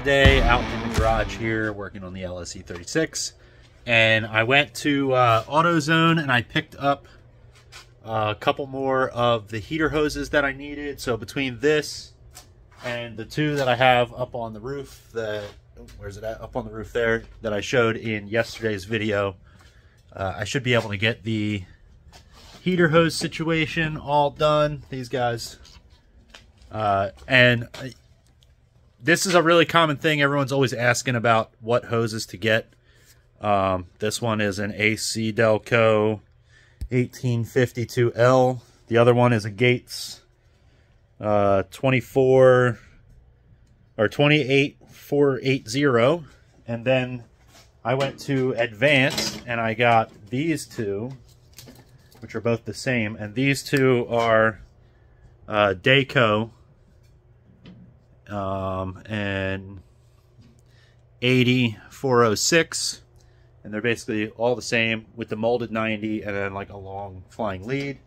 another day out in the garage here working on the LS E36, and I went to AutoZone and I picked up a couple more of the heater hoses that I needed. So between this and the two that I have up on the roof, where's it at? Up on the roof there, that I showed in yesterday's video, I should be able to get the heater hose situation all done. These guys. And this is a really common thing. Everyone's always asking about what hoses to get. This one is an AC Delco 1852L. The other one is a Gates 28480. And then I went to Advanced and I got these two, which are both the same. And these two are Dayco and 80406, and they're basically all the same with the molded 90 and then like a long flying lead.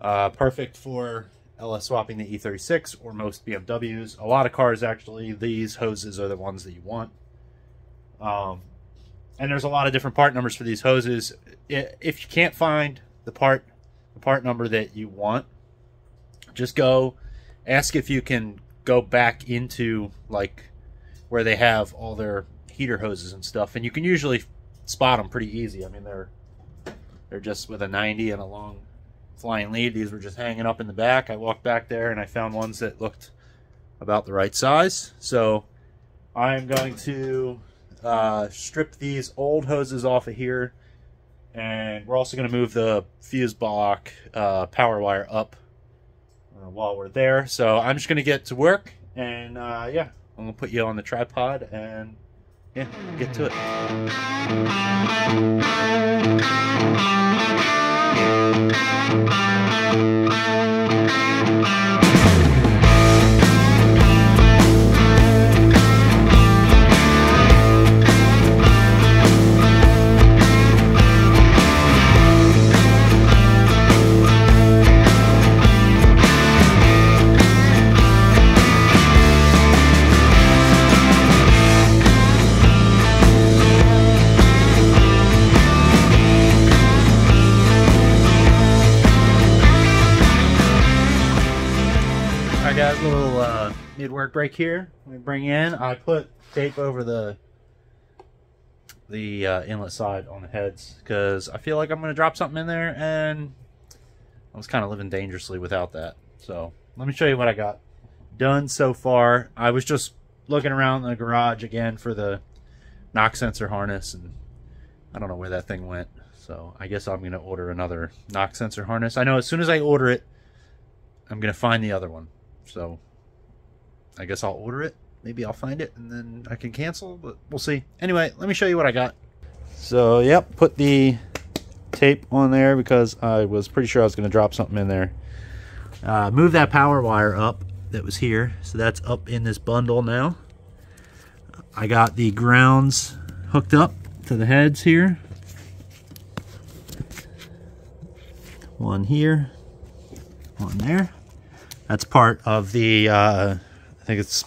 Perfect for LS swapping the E36 or most BMWs. A lot of cars, actually, these hoses are the ones that you want. And there's a lot of different part numbers for these hoses. If you can't find the part number that you want, just go ask if you can go back into like where they have all their heater hoses and stuff, and you can usually spot them pretty easy. I mean, they're just with a 90 and a long flying lead. These were just hanging up in the back. I walked back there and I found ones that looked about the right size. So I'm going to strip these old hoses off of here, and we're also going to move the fuse block power wire up while we're there. So I'm just going to get to work, and yeah, I'm going to put you on the tripod and yeah, get to it. Alright guys, a little mid-work break here. Let me bring in. I put tape over the inlet side on the heads because I feel like I'm going to drop something in there, and I was kind of living dangerously without that. So let me show you what I got done so far. I was just looking around the garage again for the knock sensor harness, and I don't know where that thing went. So I guess I'm going to order another knock sensor harness. I know as soon as I order it, I'm going to find the other one. So I guess I'll order it. Maybe I'll find it and then I can cancel, but we'll see. Anyway, let me show you what I got. So yep, put the tape on there because I was pretty sure I was going to drop something in there. Move that power wire up that was here. So that's up in this bundle now. I got the grounds hooked up to the heads here. One here, one there. That's part of the, I think it's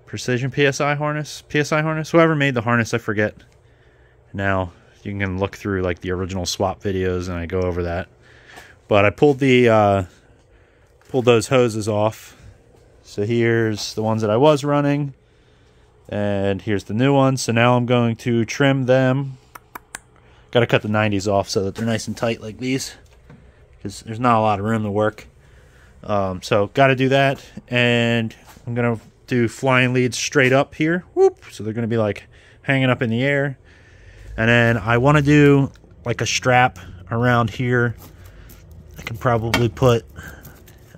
Precision PSI harness. Whoever made the harness, I forget. Now, you can look through like the original swap videos and I go over that. But I pulled those hoses off. So here's the ones that I was running. And here's the new ones. So now I'm going to trim them. Got to cut the 90s off so that they're nice and tight like these, because there's not a lot of room to work. So got to do that, and I'm going to do flying leads straight up here. Whoop! So they're going to be like hanging up in the air. And then I want to do like a strap around here. I can probably put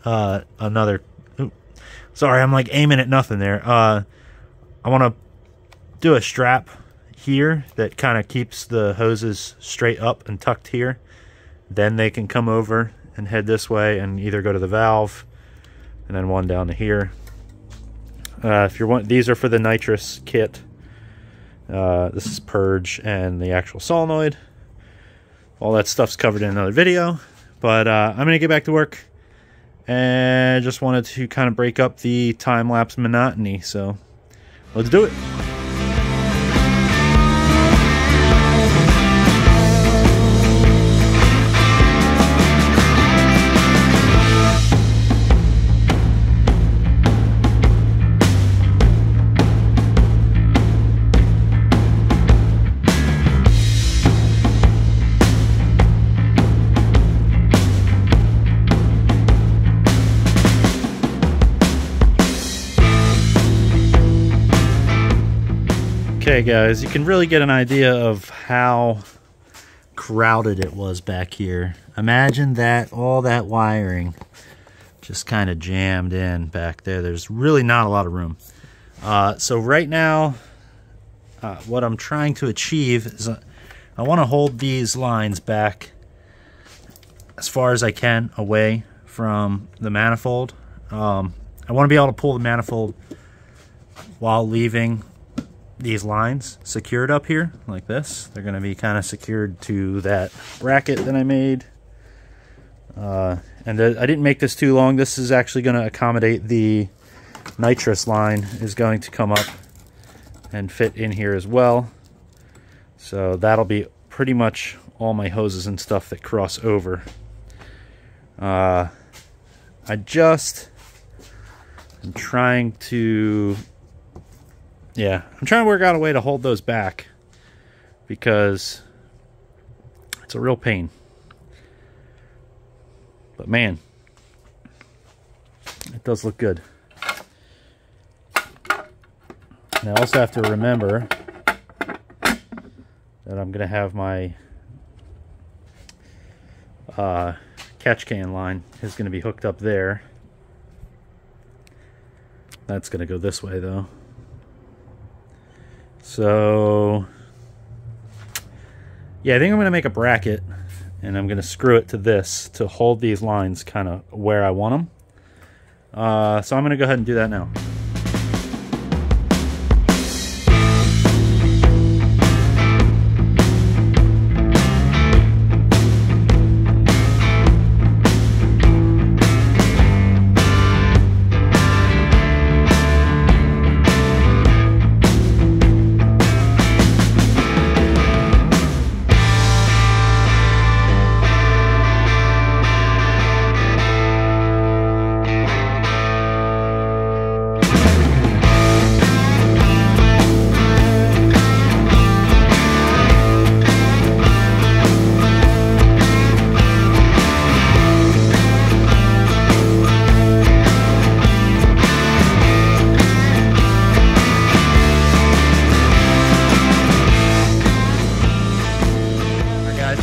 another... Oops, sorry, I'm like aiming at nothing there. I want to do a strap here that kind of keeps the hoses straight up and tucked here. Then they can come over and head this way and either go to the valve, and then one down to here. If you're want, these are for the nitrous kit. This is purge and the actual solenoid. All that stuff's covered in another video. But I'm gonna get back to work and just wanted to kind of break up the time-lapse monotony, so let's do it. Okay guys, you can really get an idea of how crowded it was back here. Imagine that, all that wiring just kind of jammed in back there. There's really not a lot of room. So right now, what I'm trying to achieve is I want to hold these lines back as far as I can away from the manifold. I want to be able to pull the manifold while leaving these lines secured up here like this. They're going to be kind of secured to that bracket that I made. I didn't make this too long. This is actually going to accommodate the nitrous line is going to come up and fit in here as well. So that'll be pretty much all my hoses and stuff that cross over. I'm trying to work out a way to hold those back because it's a real pain. But man, it does look good. And I also have to remember that I'm going to have my catch can line is going to be hooked up there. That's going to go this way though. So yeah, I think I'm going to make a bracket and I'm going to screw it to this to hold these lines kind of where I want them. So I'm going to go ahead and do that now.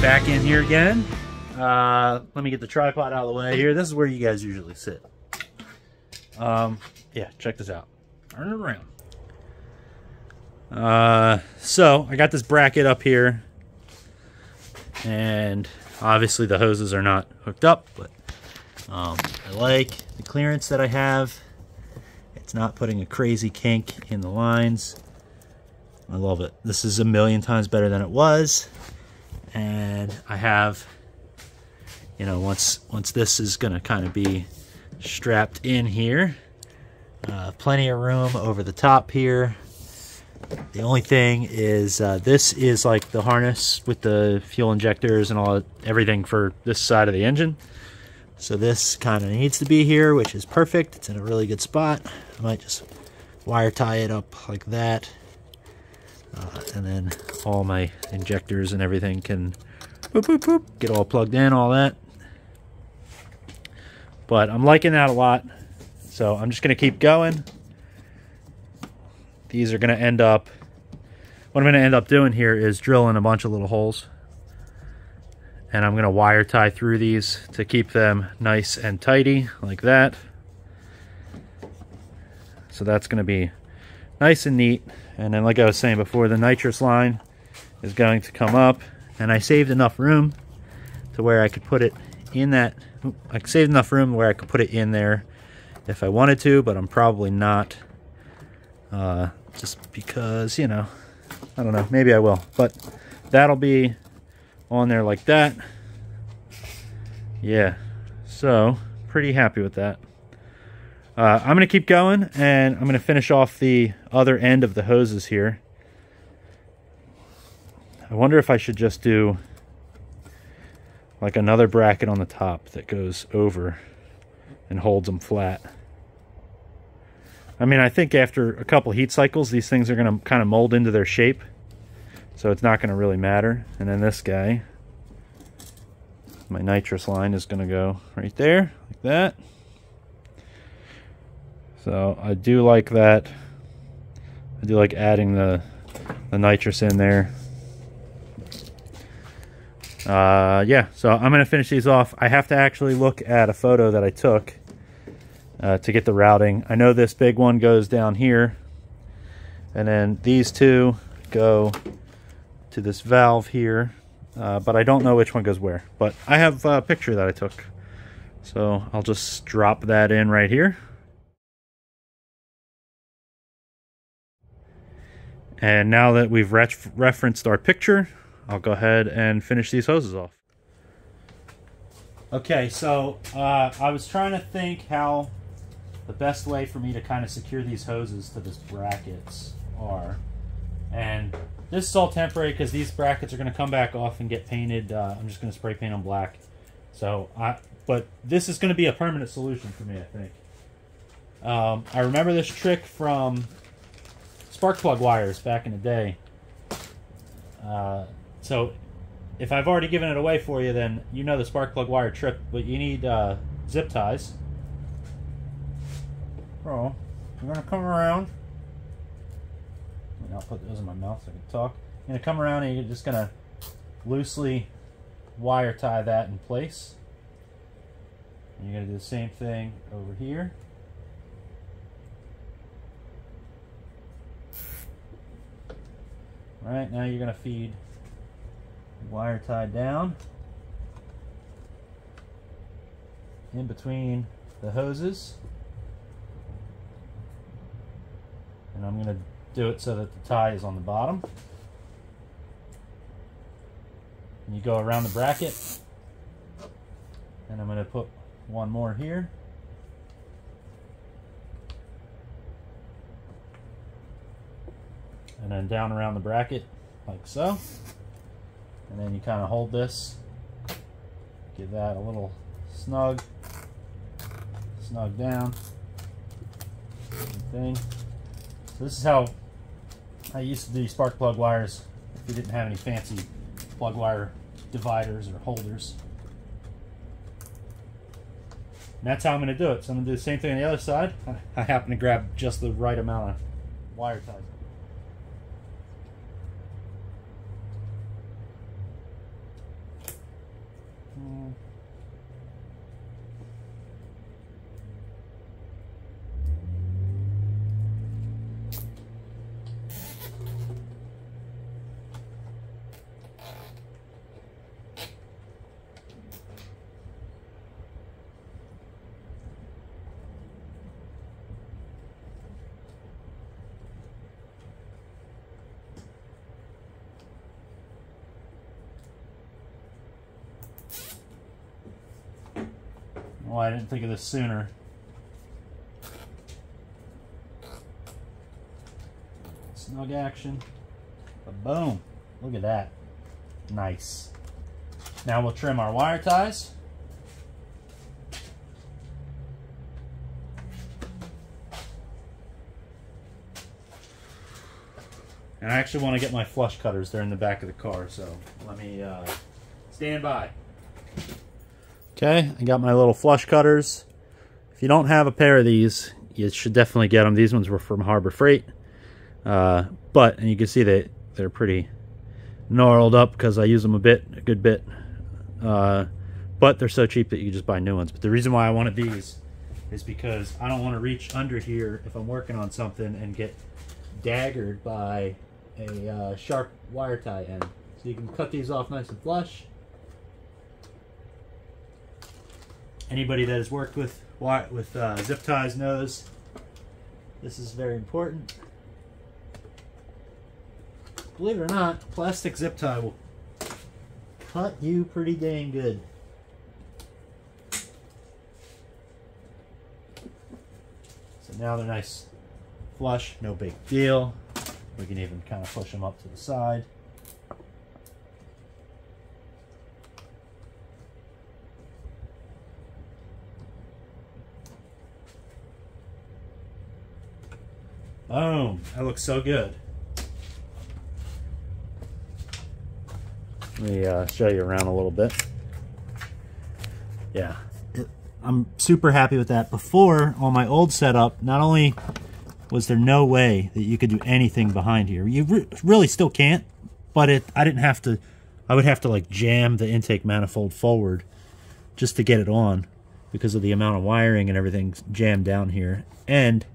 Back in here again. Let me get the tripod out of the way here. This is where you guys usually sit. Yeah, check this out. Turn it around. So I got this bracket up here, and obviously the hoses are not hooked up, but I like the clearance that I have. It's not putting a crazy kink in the lines. I love it. This is a million times better than it was. And I have, you know, once this is going to kind of be strapped in here, plenty of room over the top here. The only thing is this is like the harness with the fuel injectors and all everything for this side of the engine. So this kind of needs to be here, which is perfect. It's in a really good spot. I might just wire tie it up like that. And then all my injectors and everything can boop, boop, boop, get all plugged in, all that. But I'm liking that a lot, so I'm just going to keep going. These are going to end up, what I'm going to end up doing here is drilling a bunch of little holes. And I'm going to wire tie through these to keep them nice and tidy, like that. So that's going to be nice and neat. And then, like I was saying before, the nitrous line is going to come up, and I saved enough room to where I could put it in that. I saved enough room where I could put it in there if I wanted to, but I'm probably not. Just because, you know, I don't know, maybe I will. But that'll be on there like that. Yeah. So pretty happy with that. I'm going to keep going, and I'm going to finish off the other end of the hoses here. I wonder if I should just do like another bracket on the top that goes over and holds them flat. I mean, I think after a couple heat cycles, these things are going to kind of mold into their shape, so it's not going to really matter. And then this guy, my nitrous line, is going to go right there, like that. So I do like that. I do like adding the nitrous in there. Yeah, so I'm going to finish these off. I have to actually look at a photo that I took to get the routing. I know this big one goes down here, and then these two go to this valve here, but I don't know which one goes where. But I have a picture that I took, so I'll just drop that in right here. And now that we've referenced our picture, I'll go ahead and finish these hoses off. Okay, so I was trying to think how the best way for me to kind of secure these hoses to this brackets are. And this is all temporary because these brackets are going to come back off and get painted. I'm just going to spray paint them black. So, but this is going to be a permanent solution for me, I think. I remember this trick from spark plug wires back in the day. So if I've already given it away for you, then you know the spark plug wire trick, but you need zip ties. So you're going to come around. I'll put those in my mouth so I can talk. You're going to come around and you're just going to loosely wire tie that in place. And you're going to do the same thing over here. Alright, now you're going to feed wire tie down in between the hoses. And I'm going to do it so that the tie is on the bottom. And you go around the bracket. And I'm going to put one more here. And then down around the bracket, like so. And then you kind of hold this, give that a little snug down, same thing. So this is how I used to do spark plug wires if you didn't have any fancy plug wire dividers or holders. And that's how I'm going to do it. So I'm going to do the same thing on the other side. I happen to grab just the right amount of wire ties. Well, I didn't think of this sooner. Snug action. But boom. Look at that. Nice. Now we'll trim our wire ties. And I actually want to get my flush cutters. They're in the back of the car, so let me stand by. Okay, I got my little flush cutters. If you don't have a pair of these, you should definitely get them. These ones were from Harbor Freight. And you can see that they're pretty gnarled up because I use them a good bit. But they're so cheap that you can just buy new ones. But the reason why I wanted these is because I don't want to reach under here if I'm working on something and get daggered by a sharp wire tie end. So you can cut these off nice and flush. Anybody that has worked with zip ties knows this is very important. Believe it or not, plastic zip tie will cut you pretty dang good. But now they're nice flush, no big deal. We can even kind of push them up to the side. Boom, that looks so good. Let me show you around a little bit. Yeah, I'm super happy with that. Before, on my old setup, not only was there no way that you could do anything behind here, you really still can't, but I didn't have to, I would have to like jam the intake manifold forward just to get it on because of the amount of wiring and everything jammed down here. And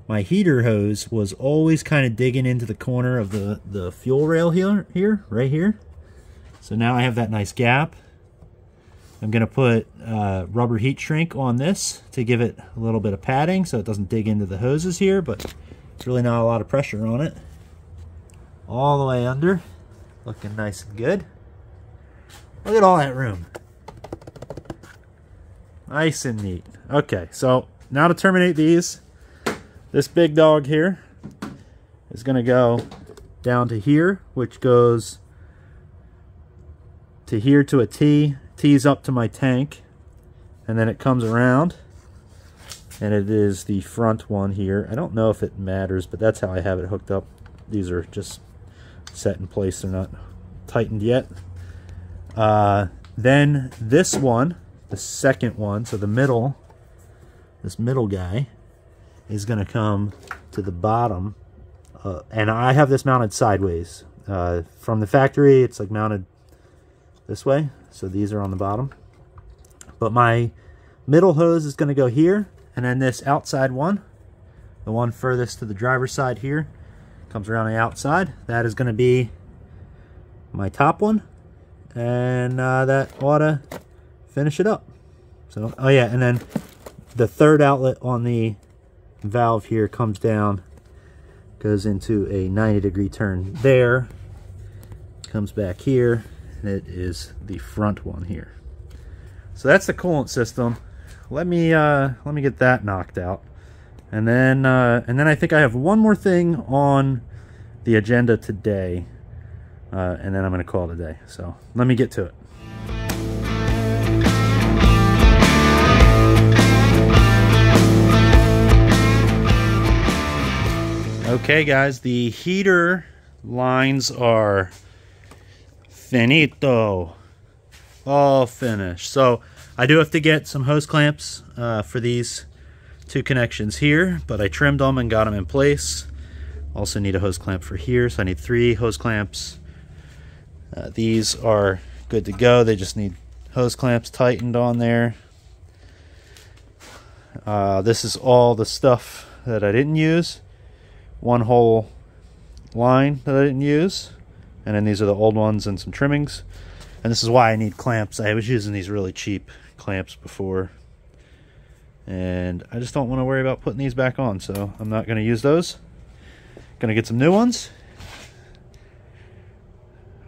my heater hose was always kind of digging into the corner of the fuel rail here, right here. So now I have that nice gap. I'm going to put rubber heat shrink on this to give it a little bit of padding so it doesn't dig into the hoses here, but it's really not a lot of pressure on it. All the way under, looking nice and good. Look at all that room. Nice and neat. Okay, so now to terminate these, this big dog here is going to go down to here, which goes to here to a T, tees up to my tank, and then it comes around, and it is the front one here. I don't know if it matters, but that's how I have it hooked up. These are just set in place, they're not tightened yet. Then this one, the second one, so the middle, this middle guy is going to come to the bottom, and I have this mounted sideways. From the factory, it's like mounted this way, so these are on the bottom. But my middle hose is going to go here, and then this outside one, the one furthest to the driver's side here, comes around the outside. That is going to be my top one, and that ought to finish it up. So, oh yeah, and then the third outlet on the valve here comes down, goes into a 90-degree turn there, comes back here, and it is the front one here. So that's the coolant system. Let me get that knocked out, and then I think I have one more thing on the agenda today, and then I'm going to call it a day. So let me get to it. Okay guys, the heater lines are finito, all finished. So I do have to get some hose clamps for these two connections here, but I trimmed them and got them in place. Also need a hose clamp for here, so I need 3 hose clamps. These are good to go, they just need hose clamps tightened on there. This is all the stuff that I didn't use. One whole line that I didn't use, and then these are the old ones and some trimmings. And this is why I need clamps. I was using these really cheap clamps before, and I just don't want to worry about putting these back on, so I'm not going to use those. Going to get some new ones.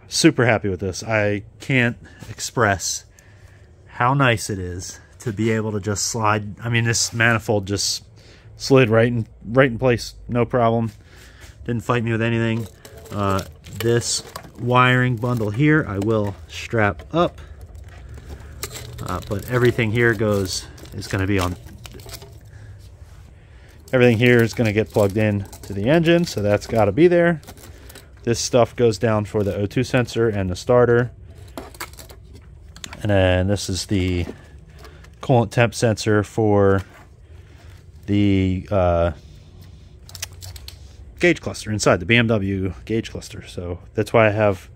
Super happy with this. I can't express how nice it is to be able to just slide. I mean, this manifold just slid right in place, no problem. Didn't fight me with anything. This wiring bundle here I will strap up, but everything here is going to be on. Everything here is going to get plugged in to the engine, so that's got to be there. This stuff goes down for the O2 sensor and the starter, and then this is the coolant temp sensor for the gauge cluster inside the BMW gauge cluster. So that's why I have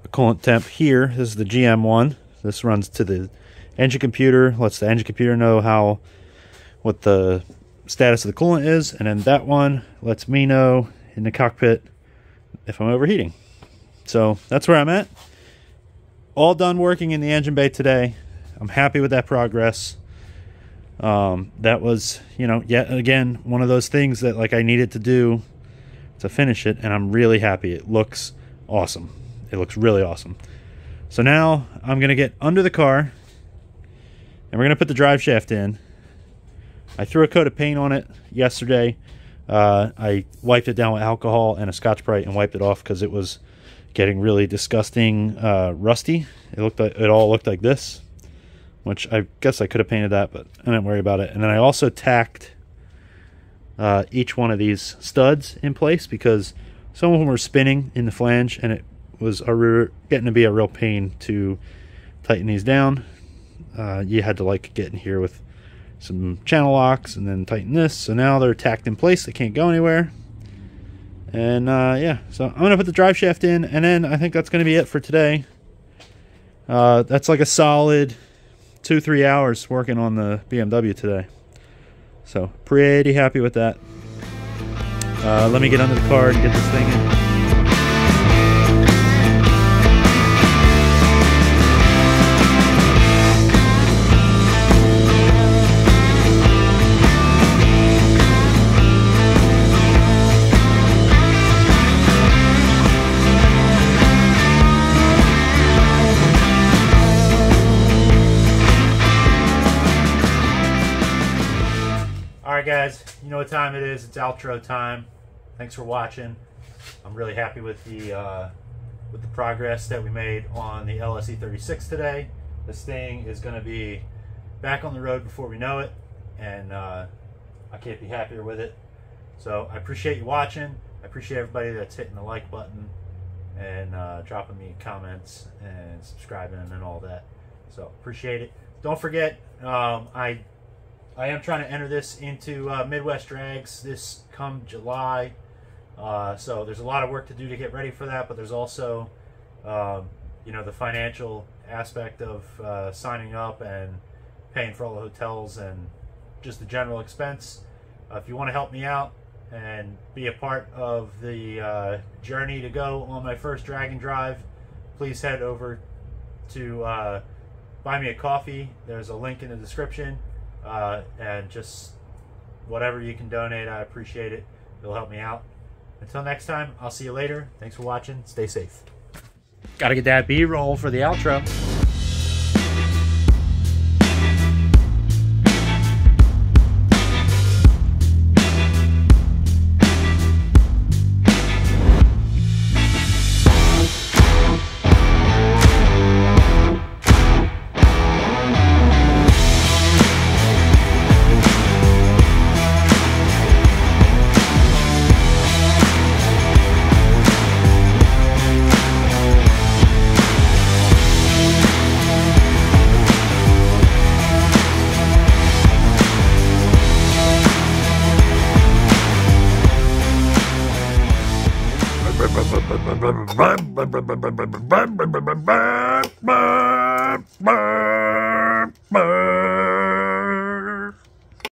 a coolant temp here. This is the GM one. This runs to the engine computer, lets the engine computer know what the status of the coolant is, and then that one lets me know in the cockpit if I'm overheating. So that's where I'm at. All done working in the engine bay today. I'm happy with that progress. That was, you know, yet again one of those things that like I needed to do to finish it, and I'm really happy. It looks awesome. It looks really awesome. So now I'm gonna get under the car, and we're gonna put the drive shaft in. I threw a coat of paint on it yesterday. I wiped it down with alcohol and a Scotch-Brite and wiped it off because it was getting really disgusting rusty. It all looked like this, which I guess I could have painted that, but I didn't worry about it. And then I also tacked each one of these studs in place because some of them were spinning in the flange, and it was getting to be a real pain to tighten these down. You had to like get in here with some channel locks and then tighten this. So now they're tacked in place. They can't go anywhere. And yeah, so I'm gonna put the drive shaft in, and then I think that's gonna be it for today. That's like a solid 2-3 hours working on the BMW today. So pretty happy with that. Let me get under the car and get this thing in. Alright guys, you know what time it is. It's outro time. Thanks for watching. I'm really happy with the progress that we made on the LS E36 today. This thing is going to be back on the road before we know it, and I can't be happier with it. So I appreciate you watching. I appreciate everybody that's hitting the like button and dropping me comments and subscribing and all that. So appreciate it. Don't forget, I am trying to enter this into Midwest Drags this come July. So there's a lot of work to do to get ready for that, but there's also, you know, the financial aspect of signing up and paying for all the hotels and just the general expense. If you want to help me out and be a part of the journey to go on my first drag and drive, please head over to Buy Me a Coffee. There's a link in the description. And just whatever you can donate, I appreciate it. It'll help me out. Until next time, I'll see you later. Thanks for watching. Stay safe. Gotta get that B-roll for the outro. Bye.